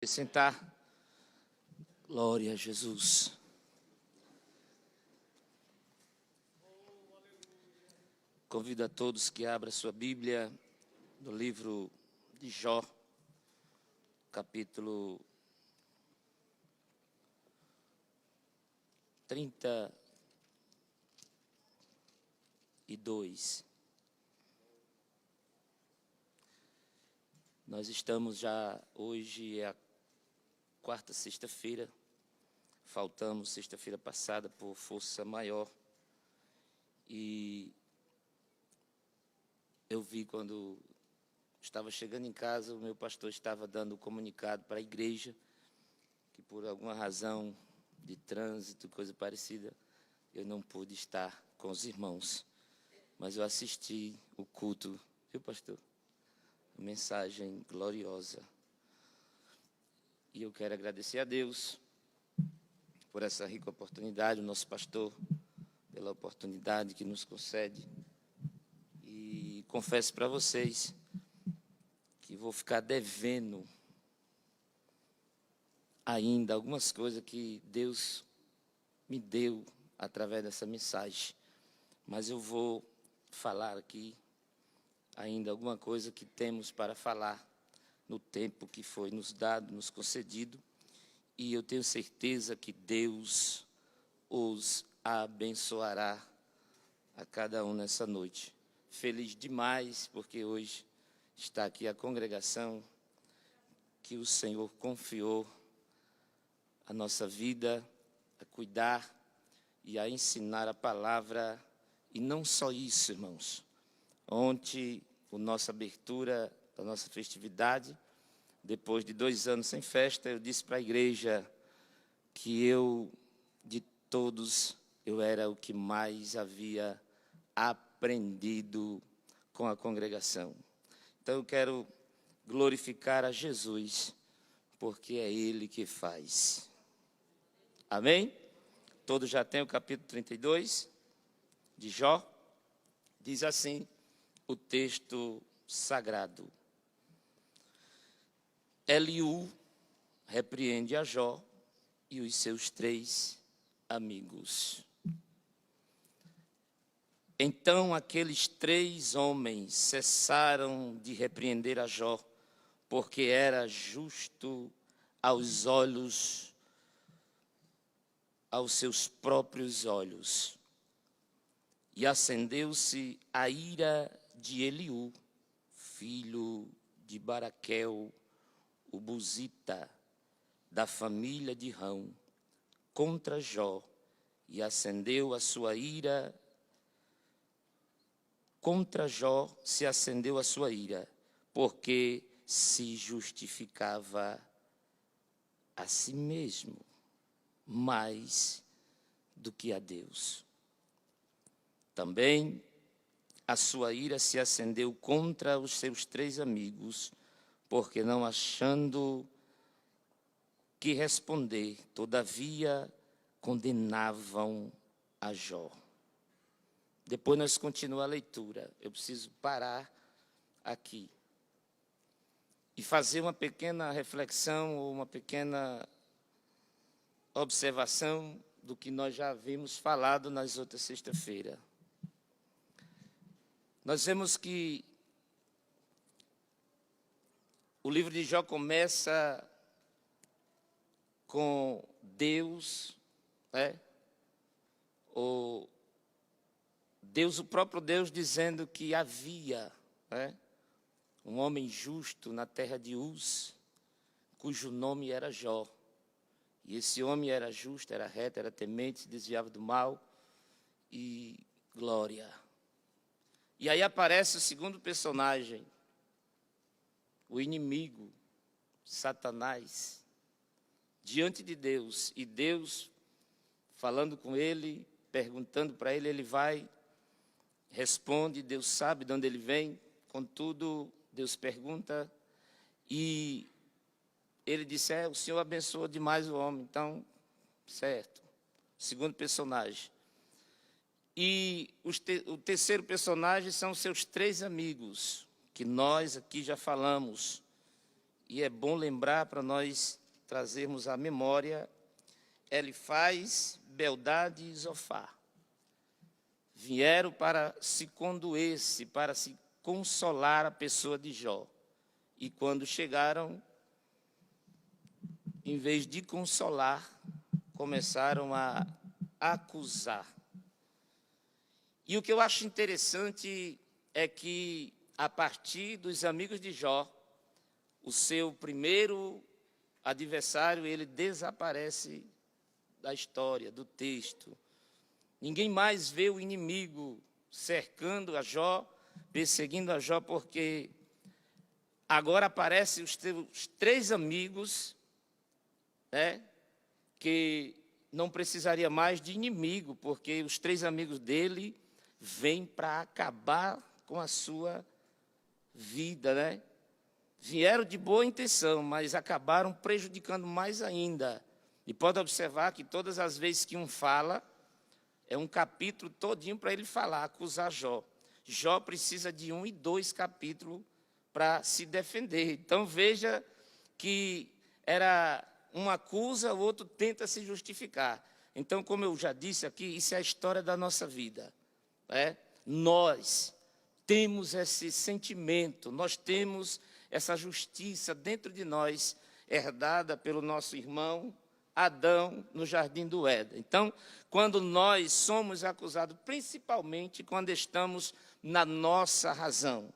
E sentar. Glória a Jesus. Convido a todos que abram sua Bíblia no livro de Jó, capítulo 32. Nós estamos já, hoje é a quarta sexta-feira, faltamos sexta-feira passada por força maior, e eu vi quando estava chegando em casa, o meu pastor estava dando um comunicado para a igreja, que por alguma razão de trânsito, coisa parecida, eu não pude estar com os irmãos, mas eu assisti o culto, viu, pastor? Mensagem gloriosa. E eu quero agradecer a Deus por essa rica oportunidade, o nosso pastor, pela oportunidade que nos concede. E confesso para vocês que vou ficar devendo ainda algumas coisas que Deus me deu através dessa mensagem. Mas eu vou falar aqui ainda alguma coisa que temos para falar no tempo que foi nos dado, nos concedido, e eu tenho certeza que Deus os abençoará a cada um nessa noite. Feliz demais, porque hoje está aqui a congregação que o Senhor confiou a nossa vida, a cuidar e a ensinar a palavra, e não só isso, irmãos. Ontem, a nossa abertura da nossa festividade, depois de 2 anos sem festa, eu disse para a igreja que eu, de todos, eu era o que mais havia aprendido com a congregação. Então eu quero glorificar a Jesus, porque é Ele que faz. Amém? Todos já têm o capítulo 32 de Jó. Diz assim o texto sagrado: Eliú repreende a Jó e os seus 3 amigos. Então aqueles 3 homens cessaram de repreender a Jó, porque era justo aos seus próprios olhos. E acendeu-se a ira de Eliú, filho de Baraquel, o buzita, da família de Rão, contra Jó, e acendeu a sua ira. Contra Jó se acendeu a sua ira, porque se justificava a si mesmo mais do que a Deus. Também a sua ira se acendeu contra os seus 3 amigos, porque não achando que responder, todavia condenavam a Jó. Depois nós continuamos a leitura. Eu preciso parar aqui e fazer uma pequena reflexão ou uma pequena observação do que nós já havíamos falado nas outras sexta-feiras. Nós vemos que o livro de Jó começa com Deus, o próprio Deus dizendo que havia um homem justo na terra de Uz, cujo nome era Jó. E esse homem era justo, era reto, era temente, se desviava do mal, e glória. E aí aparece o segundo personagem, o inimigo, Satanás, diante de Deus. E Deus, falando com ele, perguntando para ele, ele vai, responde, Deus sabe de onde ele vem. Contudo, Deus pergunta, e ele disse, o Senhor abençoa demais o homem, então, certo. Segundo personagem. E o terceiro personagem são seus 3 amigos, que nós aqui já falamos. e é bom lembrar para nós trazermos à memória Elifaz, Bildade e Zofar. Vieram para se condoer-se, para se consolar a pessoa de Jó. E quando chegaram, em vez de consolar, começaram a acusar. E o que eu acho interessante é que, a partir dos amigos de Jó, o seu primeiro adversário, ele desaparece da história, do texto. Ninguém mais vê o inimigo cercando a Jó, perseguindo a Jó, porque agora aparecem os três amigos, né, que não precisaria mais de inimigo, porque os três amigos dele vêm para acabar com a sua vida, né? Vieram de boa intenção, mas acabaram prejudicando mais ainda. E pode observar que todas as vezes que um fala, é um capítulo todinho para ele falar, acusar Jó. Jó precisa de 1 e 2 capítulos para se defender. Então veja que era um acusa, o outro tenta se justificar. Então, como eu já disse aqui, isso é a história da nossa vida. Nós temos esse sentimento, nós temos essa justiça dentro de nós, herdada pelo nosso irmão Adão no jardim do Éden. Então, quando nós somos acusados, principalmente quando estamos na nossa razão,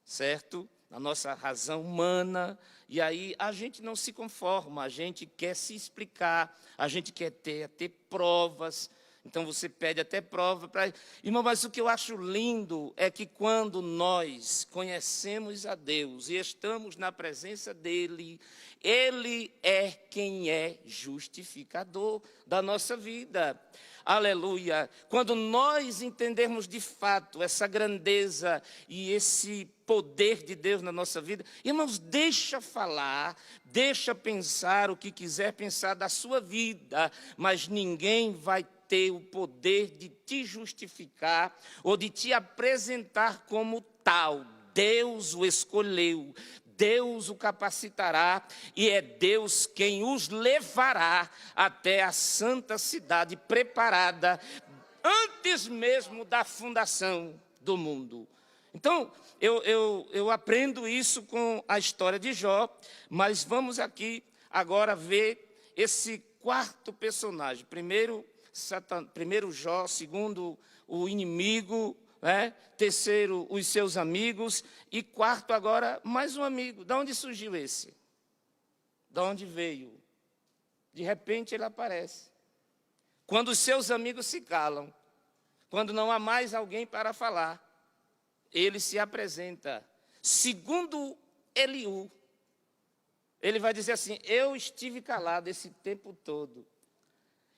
certo? Na nossa razão humana, e aí a gente não se conforma, a gente quer se explicar, a gente quer ter provas. Então você pede até prova para... Irmão, mas o que eu acho lindo é que quando nós conhecemos a Deus e estamos na presença dEle, Ele é quem é justificador da nossa vida. Aleluia! Quando nós entendermos de fato essa grandeza e esse poder de Deus na nossa vida, irmãos, deixa falar, deixa pensar o que quiser pensar da sua vida, mas ninguém vai ter o poder de te justificar ou de te apresentar como tal. Deus o escolheu, Deus o capacitará e é Deus quem os levará até a santa cidade preparada antes mesmo da fundação do mundo. Então, eu aprendo isso com a história de Jó, mas vamos aqui agora ver esse quarto personagem. Primeiro Jó, segundo o inimigo, terceiro os seus amigos e quarto agora mais um amigo. De onde surgiu esse? De onde veio? De repente ele aparece. Quando os seus amigos se calam, quando não há mais alguém para falar, ele se apresenta. Segundo Eliú, ele vai dizer assim: eu estive calado esse tempo todo.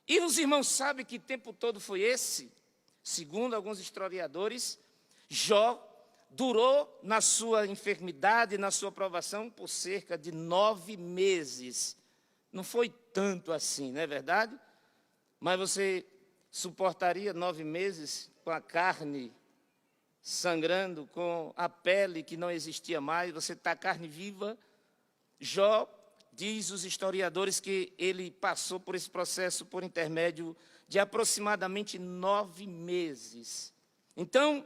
E os irmãos sabem que tempo todo foi esse? Segundo alguns historiadores, Jó durou na sua enfermidade, na sua provação, por cerca de 9 meses. Não foi tanto assim, não é verdade? Mas você suportaria 9 meses com a carne sangrando, com a pele que não existia mais, você está carne viva? Jó, diz os historiadores que ele passou por esse processo por intermédio de aproximadamente 9 meses. Então,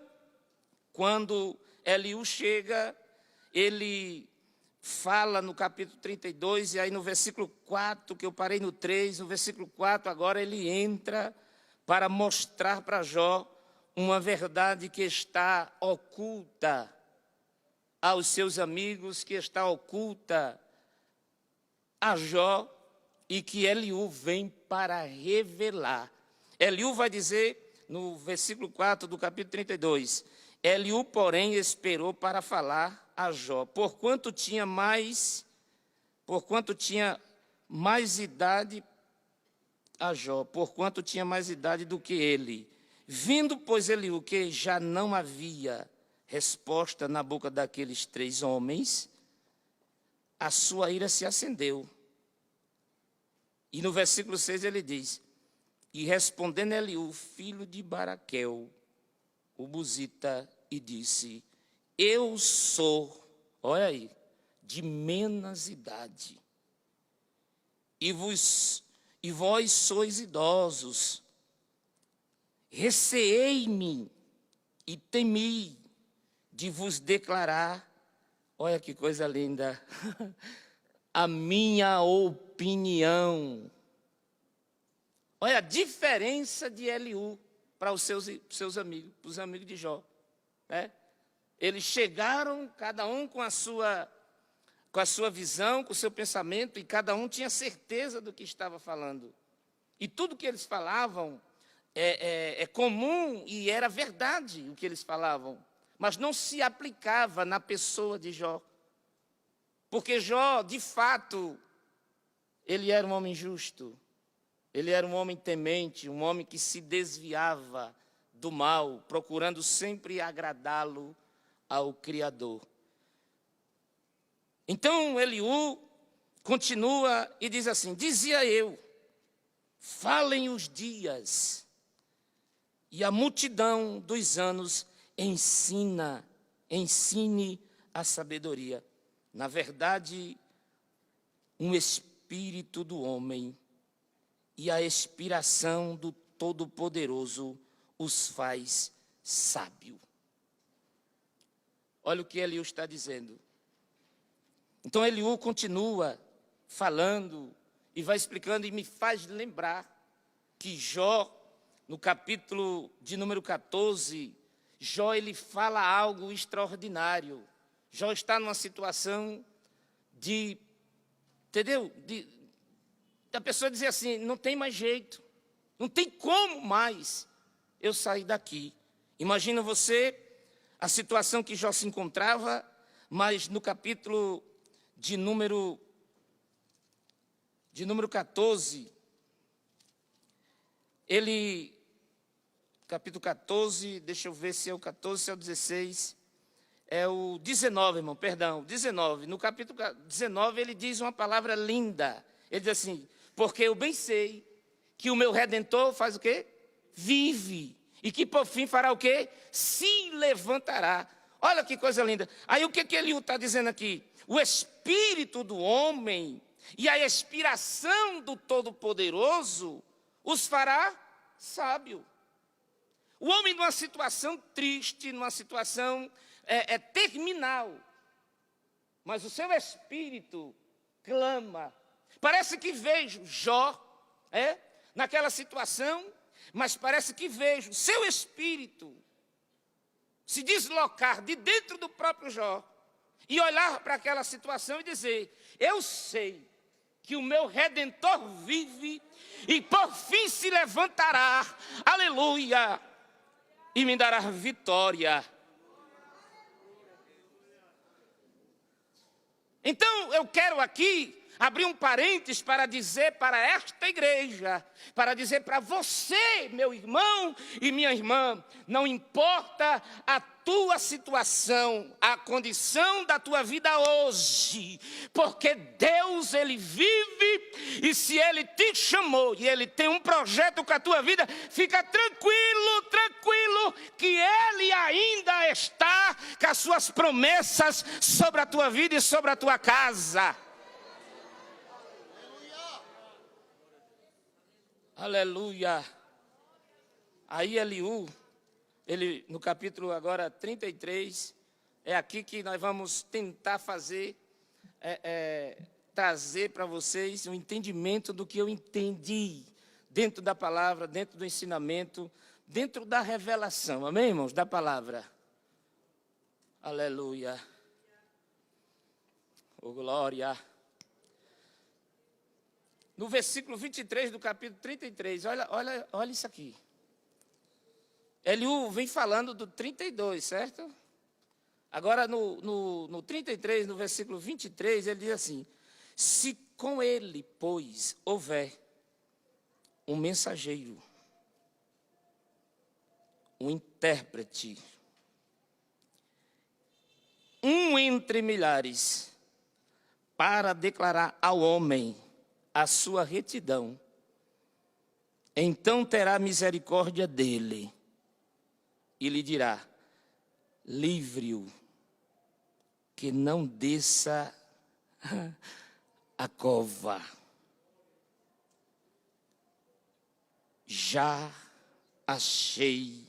quando Eliú chega, ele fala no capítulo 32, e aí no versículo 4, que eu parei no 3, no versículo 4, agora ele entra para mostrar para Jó uma verdade que está oculta aos seus amigos, que está oculta a Jó e que Eliú vem para revelar. Eliú vai dizer no versículo 4 do capítulo 32, Eliú, porém, esperou para falar a Jó, porquanto tinha mais idade a Jó, porquanto tinha mais idade do que ele. Vindo, pois, Eliú, que já não havia resposta na boca daqueles 3 homens, a sua ira se acendeu. E no versículo 6 ele diz, e respondendo Eliú, filho de Baraquel, o buzita, e disse, eu sou, olha aí, de menos idade, e vós sois idosos. Receei-me e temi de vos declarar, olha que coisa linda, a minha opinião. Olha a diferença de Eliú para os seus amigos, para os amigos de Jó. Né? Eles chegaram, cada um com a sua visão, com o seu pensamento, e cada um tinha certeza do que estava falando. E tudo que eles falavam é comum e era verdade o que eles falavam, mas não se aplicava na pessoa de Jó. Porque Jó, de fato, ele era um homem justo, ele era um homem temente, um homem que se desviava do mal, procurando sempre agradá-lo ao Criador. Então Eliú continua e diz assim: dizia eu, falem os dias, e a multidão dos anos ensine a sabedoria. Na verdade, um espírito do homem e a expiração do Todo-Poderoso os faz sábio. Olha o que Eliú está dizendo. Então Eliú continua falando e vai explicando e me faz lembrar que Jó, no capítulo de número 14, Jó ele fala algo extraordinário. Jó está numa situação entendeu? Da pessoa dizer assim, não tem mais jeito, não tem como mais eu sair daqui. Imagina você a situação que Jó se encontrava, mas no capítulo de número 14, capítulo 14, deixa eu ver se é o 14, se é o 16, é o 19, irmão, perdão, 19. No capítulo 19 ele diz uma palavra linda, ele diz assim: porque eu bem sei que o meu Redentor faz o quê? Vive, e que por fim fará o quê? Se levantará. Olha que coisa linda. Aí o que ele está dizendo aqui? O espírito do homem e a expiração do Todo-Poderoso os fará sábio. O homem numa situação triste, numa situação terminal, mas o seu espírito clama. Parece que vejo Jó naquela situação, mas parece que vejo seu espírito se deslocar de dentro do próprio Jó e olhar para aquela situação e dizer: eu sei que o meu Redentor vive e por fim se levantará, aleluia, e me dará vitória. Então eu quero aqui abrir um parênteses para dizer para esta igreja, para dizer para você, meu irmão e minha irmã, não importa a tua situação, a condição da tua vida hoje, porque Deus, Ele vive, e se Ele te chamou e Ele tem um projeto com a tua vida, fica tranquilo, tranquilo, que Ele ainda está com as suas promessas sobre a tua vida e sobre a tua casa. Aleluia. Aí Eliú, ele no capítulo agora 33, é aqui que nós vamos tentar fazer, trazer para vocês o entendimento do que eu entendi dentro da palavra, dentro do ensinamento, dentro da revelação, amém, irmãos, da palavra. Aleluia. Oh, glória. No versículo 23 do capítulo 33, olha isso aqui. Eliú vem falando do 32, certo? Agora no 33, no versículo 23, ele diz assim: se com ele, pois, houver um mensageiro, um intérprete, um entre milhares, para declarar ao homem a sua retidão, então terá misericórdia dele e lhe dirá: livre-o, que não desça a cova. Já achei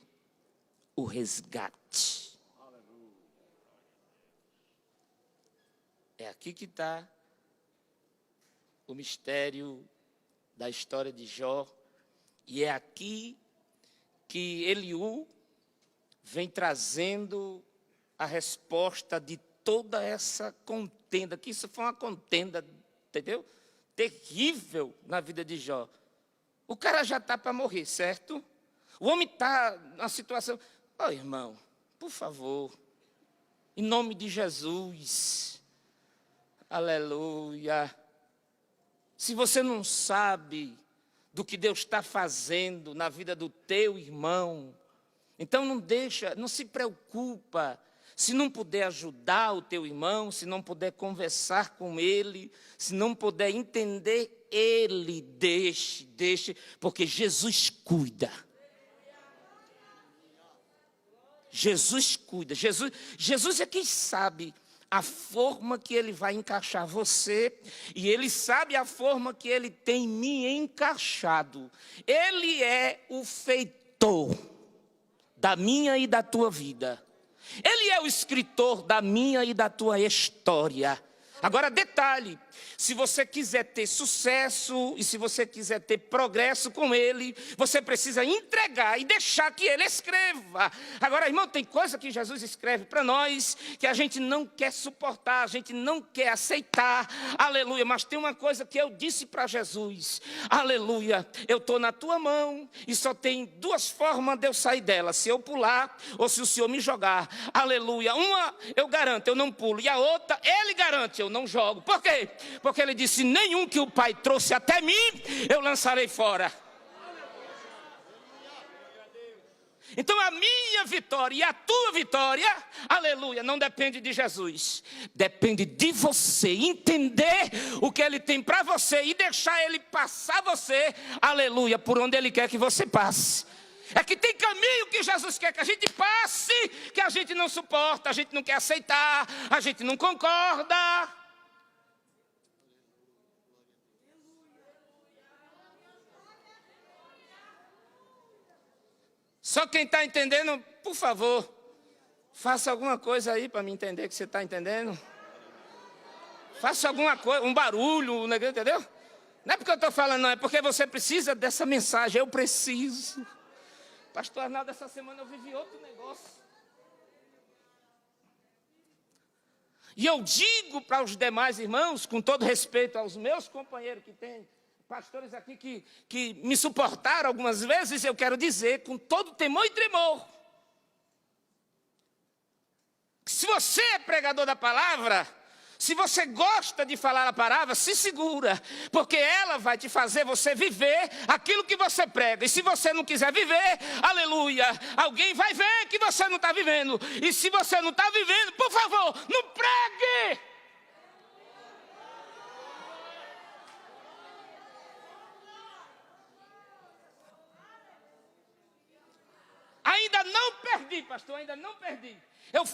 o resgate. É aqui que está o mistério da história de Jó. E é aqui que Eliú vem trazendo a resposta de toda essa contenda, que isso foi uma contenda, entendeu? Terrível na vida de Jó. O cara já está para morrer, certo? O homem está na situação... irmão, por favor, em nome de Jesus, aleluia. Se você não sabe do que Deus está fazendo na vida do teu irmão, então não se preocupa. Se não puder ajudar o teu irmão, se não puder conversar com ele, se não puder entender ele, deixe, porque Jesus cuida. Jesus cuida. Jesus é quem sabe a forma que ele vai encaixar você, e ele sabe a forma que ele tem me encaixado. Ele é o feitor da minha e da tua vida. Ele é o escritor da minha e da tua história. Agora, detalhe, se você quiser ter sucesso e se você quiser ter progresso com ele, você precisa entregar e deixar que ele escreva. Agora, irmão, tem coisa que Jesus escreve para nós que a gente não quer suportar, a gente não quer aceitar, aleluia. Mas tem uma coisa que eu disse para Jesus, aleluia, eu estou na tua mão e só tem duas formas de eu sair dela, se eu pular ou se o Senhor me jogar, aleluia. Uma eu garanto, eu não pulo, e a outra ele garante, eu não jogo. Por quê? Porque ele disse, nenhum que o Pai trouxe até mim, eu lançarei fora. Então a minha vitória e a tua vitória, aleluia, não depende de Jesus. Depende de você entender o que ele tem para você e deixar ele passar você, aleluia, por onde ele quer que você passe. É que tem caminho que Jesus quer que a gente passe, que a gente não suporta, a gente não quer aceitar, a gente não concorda. Só quem está entendendo, por favor, faça alguma coisa aí para me entender que você está entendendo. Faça alguma coisa, um barulho, entendeu? Não é porque eu estou falando, não, é porque você precisa dessa mensagem, eu preciso. Pastor Arnaldo, essa semana eu vivi outro negócio. E eu digo para os demais irmãos, com todo respeito aos meus companheiros que têm, pastores aqui que me suportaram algumas vezes, eu quero dizer com todo temor e tremor, que se você é pregador da palavra, se você gosta de falar a palavra, se segura, porque ela vai te fazer você viver aquilo que você prega. E se você não quiser viver, aleluia, alguém vai ver que você não está vivendo. E se você não está vivendo, por favor, não pregue. Ainda não perdi, pastor, ainda não perdi. Eu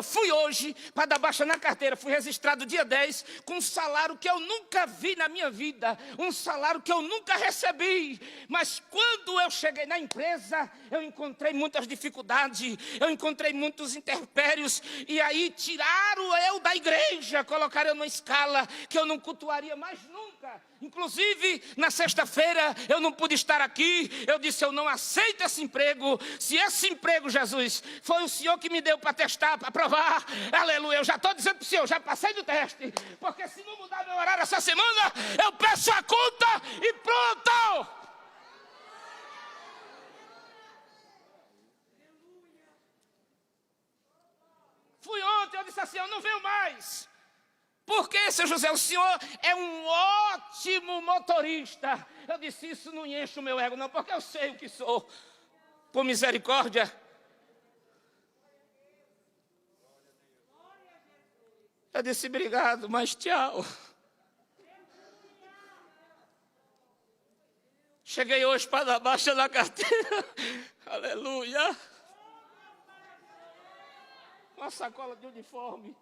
fui hoje para dar baixa na carteira, fui registrado dia 10 com um salário que eu nunca vi na minha vida, um salário que eu nunca recebi. Mas quando eu cheguei na empresa, eu encontrei muitas dificuldades, eu encontrei muitos intempéries, e aí tiraram eu da igreja, colocaram eu numa escala que eu não cultuaria mais nunca. Inclusive, na sexta-feira, eu não pude estar aqui, eu disse, eu não aceito esse emprego. Se esse emprego, Jesus, foi o Senhor que me deu para testar, para provar, aleluia, eu já estou dizendo para o Senhor, já passei do teste, porque se não mudar meu horário essa semana, eu peço a conta e pronto. Fui ontem, eu disse assim, eu não venho mais. Porque, seu José, o senhor é um ótimo motorista. Eu disse, isso não enche o meu ego, não, porque eu sei o que sou. Por misericórdia. Eu disse, obrigado, mas tchau. Cheguei hoje para dar baixa na carteira. Aleluia. Uma sacola de uniforme.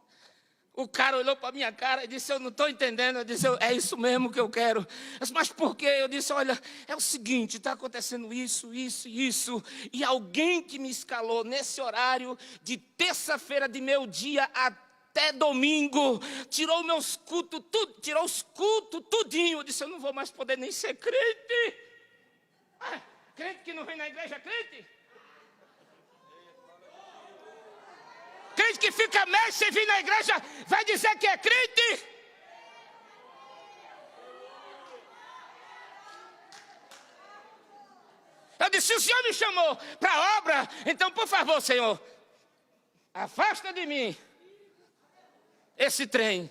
O cara olhou para a minha cara e disse, eu não estou entendendo. Eu disse, é isso mesmo que eu quero. Eu disse, mas por quê? Eu disse, olha, é o seguinte, está acontecendo isso, isso e isso. E alguém que me escalou nesse horário de terça-feira de meio-dia até domingo, tirou meus cultos, tudo, tirou os cultos, tudinho. Eu disse, eu não vou mais poder nem ser crente. Ah, crente que não vem na igreja, crente? Crente que fica mês sem vir na igreja, vai dizer que é crente? Eu disse, o Senhor me chamou para a obra, então por favor, Senhor, afasta de mim esse trem.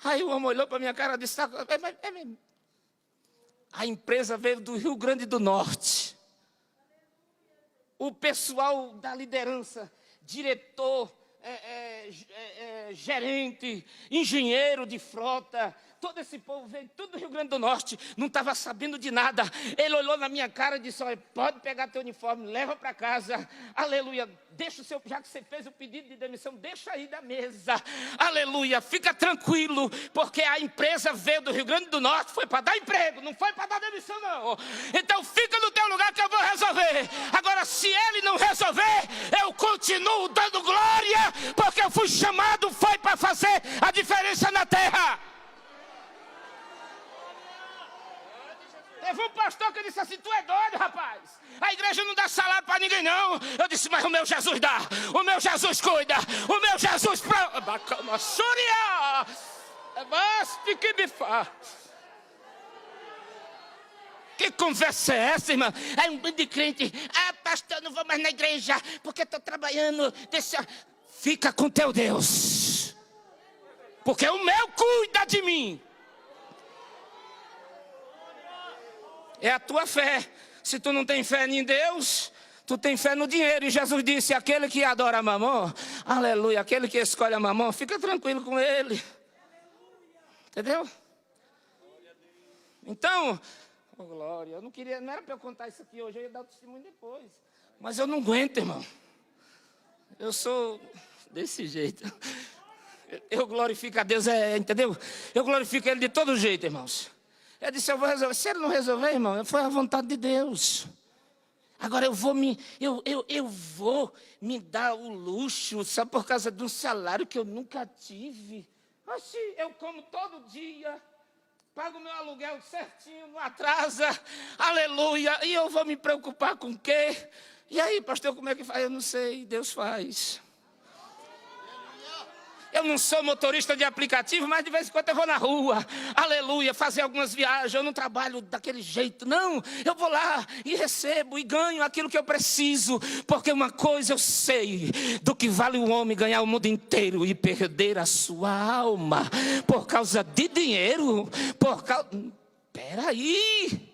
Aí o homem olhou para a minha cara e disse, a empresa veio do Rio Grande do Norte. O pessoal da liderança, diretor, gerente, engenheiro de frota, todo esse povo veio tudo do Rio Grande do Norte, não estava sabendo de nada. Ele olhou na minha cara e disse, olha, pode pegar teu uniforme, leva para casa, aleluia, deixa o seu, já que você fez o pedido de demissão, deixa aí da mesa, aleluia, fica tranquilo, porque a empresa veio do Rio Grande do Norte, foi para dar emprego, não foi para dar demissão não. Então fica no teu lugar que eu vou resolver. Agora se ele não resolver, eu continuo dando glória, porque eu fui chamado, foi para fazer a diferença na terra. Teve um pastor que disse assim, tu é doido, rapaz. A igreja não dá salário para ninguém, não. Eu disse, mas o meu Jesus dá. O meu Jesus cuida. O meu Jesus... Que conversa é essa, irmã? É um bando de crente. Ah, pastor, eu não vou mais na igreja, porque estou trabalhando. Fica com teu Deus. Porque o meu cuida de mim. É a tua fé. Se tu não tem fé em Deus, tu tem fé no dinheiro. E Jesus disse, aquele que adora Mamon, aleluia, aquele que escolhe a Mamon, fica tranquilo com ele. Entendeu? Então, oh, glória, eu não queria, não era para eu contar isso aqui hoje, eu ia dar o testemunho depois. Mas eu não aguento, irmão. Eu sou desse jeito. Eu glorifico a Deus, entendeu? Eu glorifico Ele de todo jeito, irmãos. Eu disse, eu vou resolver. Se ele não resolver, irmão, foi a vontade de Deus. Agora eu vou me dar o luxo, só por causa de um salário que eu nunca tive. Oxi, eu como todo dia, pago meu aluguel certinho, não atrasa, aleluia. E eu vou me preocupar com o quê? E aí, pastor, como é que faz? Eu não sei, Deus faz. Eu não sou motorista de aplicativo, mas de vez em quando eu vou na rua, aleluia, fazer algumas viagens. Eu não trabalho daquele jeito, não. Eu vou lá e recebo e ganho aquilo que eu preciso. Porque uma coisa eu sei, do que vale o homem ganhar o mundo inteiro e perder a sua alma. Por causa de dinheiro, Peraí.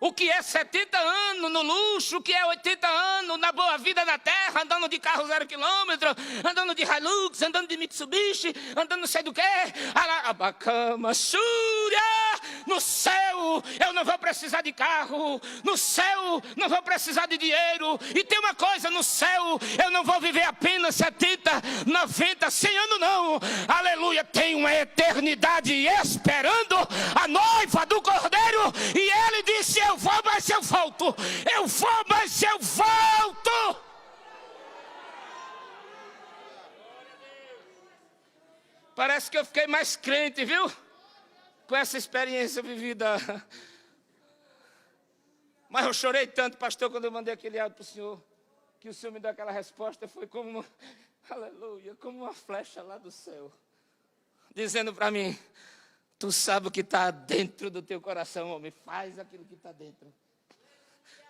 O que é 70 anos no luxo, o que é 80 anos na boa vida na terra, andando de carro 0 quilômetro, andando de Hilux, andando de Mitsubishi, andando não sei do que, Abacama, Xúria, no céu eu não vou precisar de carro, no céu não vou precisar de dinheiro, e tem uma coisa, no céu eu não vou viver apenas 70, 90, 100 anos não, aleluia, tem uma eternidade esperando a noiva do Cordeiro, e ele disse, eu vou, mas eu volto. Eu vou, mas eu volto. Parece que eu fiquei mais crente, viu? Com essa experiência vivida. Mas eu chorei tanto, pastor, quando eu mandei aquele áudio para o senhor, que o senhor me deu aquela resposta, foi como, aleluia, como uma flecha lá do céu, dizendo para mim, tu sabe o que está dentro do teu coração, homem. Faz aquilo que está dentro.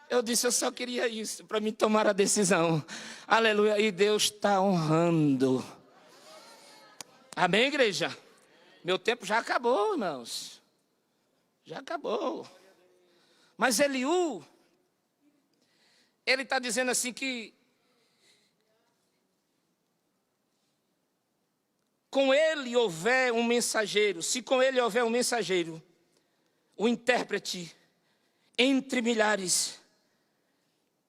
Eu disse, eu só queria isso para me tomar a decisão. Aleluia. E Deus está honrando. Amém, igreja? Meu tempo já acabou, irmãos. Já acabou. Mas Eliú, ele está dizendo assim que com ele houver um mensageiro, se com ele houver um mensageiro, o intérprete, entre milhares,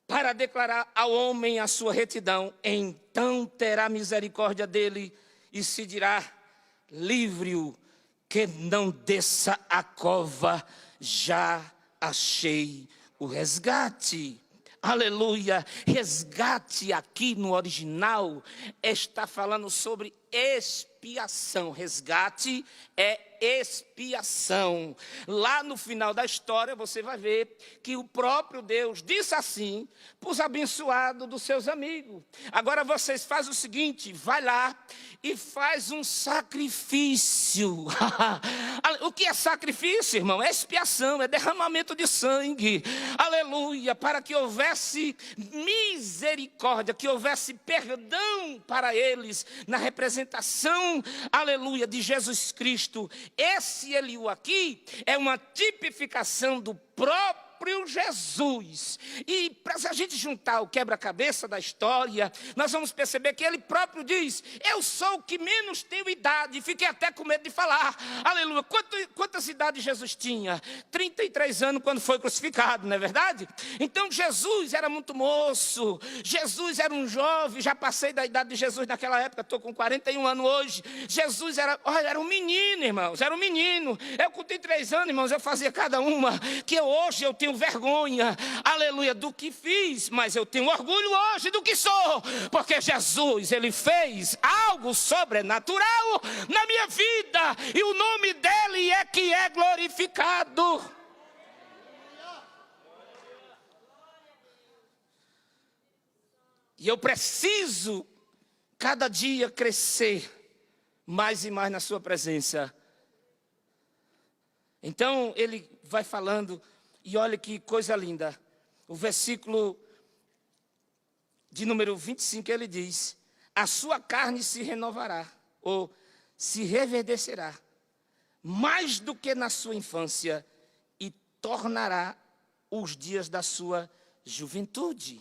para declarar ao homem a sua retidão, então terá misericórdia dele e se dirá: livre-o, que não desça a cova, já achei o resgate. Aleluia. Resgate aqui no original está falando sobre expiação. Resgate é expiação. Lá no final da história você vai ver que o próprio Deus disse assim para os abençoados dos seus amigos: agora vocês fazem o seguinte, vai lá e faz um sacrifício. O que é sacrifício, irmão? É expiação, é derramamento de sangue. Aleluia, para que houvesse misericórdia, que houvesse perdão para eles, na representação, aleluia, de Jesus Cristo. Esse Eliú aqui é uma tipificação do próprio Jesus. E para a gente juntar o quebra-cabeça da história, nós vamos perceber que ele próprio diz: eu sou o que menos tenho idade. Fiquei até com medo de falar. Aleluia. Quantas idades Jesus tinha? 33 anos quando foi crucificado, não é verdade? Então Jesus era muito moço. Jesus era um jovem. Já passei da idade de Jesus naquela época. Estou com 41 anos hoje. Jesus era um menino, irmãos. Era um menino. Eu com 33 anos, irmãos, eu fazia cada uma que hoje eu tenho vergonha, aleluia, do que fiz, mas eu tenho orgulho hoje do que sou, porque Jesus, ele fez algo sobrenatural na minha vida, e o nome dele é que é glorificado. E eu preciso cada dia crescer mais e mais na sua presença. Então ele vai falando. E olha que coisa linda, o versículo de número 25, ele diz: a sua carne se renovará, ou se reverdecerá, mais do que na sua infância, e tornará os dias da sua juventude.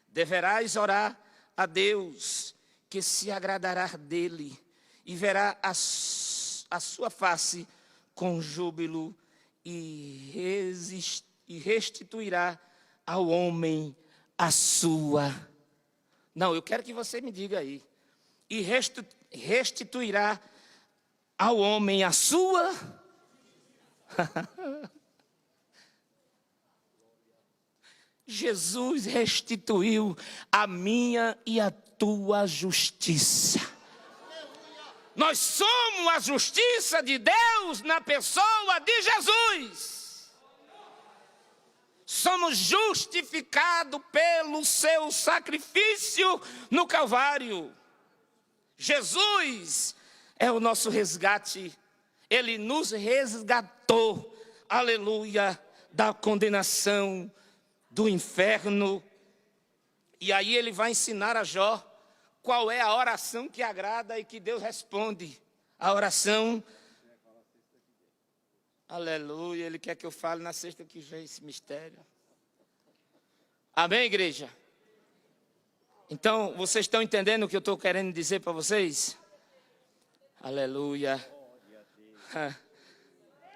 Deverás orar a Deus, que se agradará dele, e verá a sua face com júbilo, e restituirá ao homem a sua. Não, eu quero que você me diga aí. E restituirá ao homem a sua. Jesus restituiu a minha e a tua justiça. Nós somos a justiça de Deus na pessoa de Jesus. Somos justificados pelo seu sacrifício no Calvário. Jesus é o nosso resgate. Ele nos resgatou, aleluia, da condenação do inferno. E aí ele vai ensinar a Jó qual é a oração que agrada e que Deus responde. A oração, aleluia, ele quer que eu fale na sexta que vem esse mistério. Amém, igreja? Então, vocês estão entendendo o que eu estou querendo dizer para vocês? Aleluia.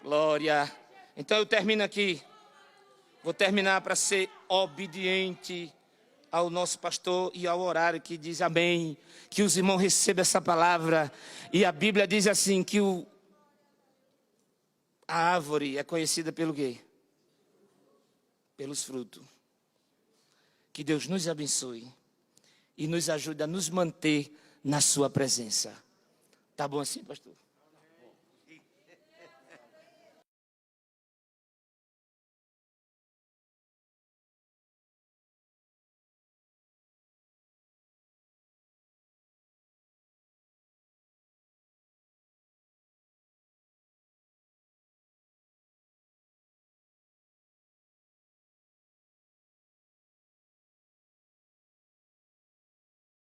Glória. Então eu termino aqui. Vou terminar para ser obediente ao nosso pastor e ao horário que diz amém, que os irmãos recebam essa palavra. E a Bíblia diz assim, que a árvore é conhecida pelo quê? Pelos frutos. Que Deus nos abençoe e nos ajude a nos manter na sua presença. Tá bom assim, pastor?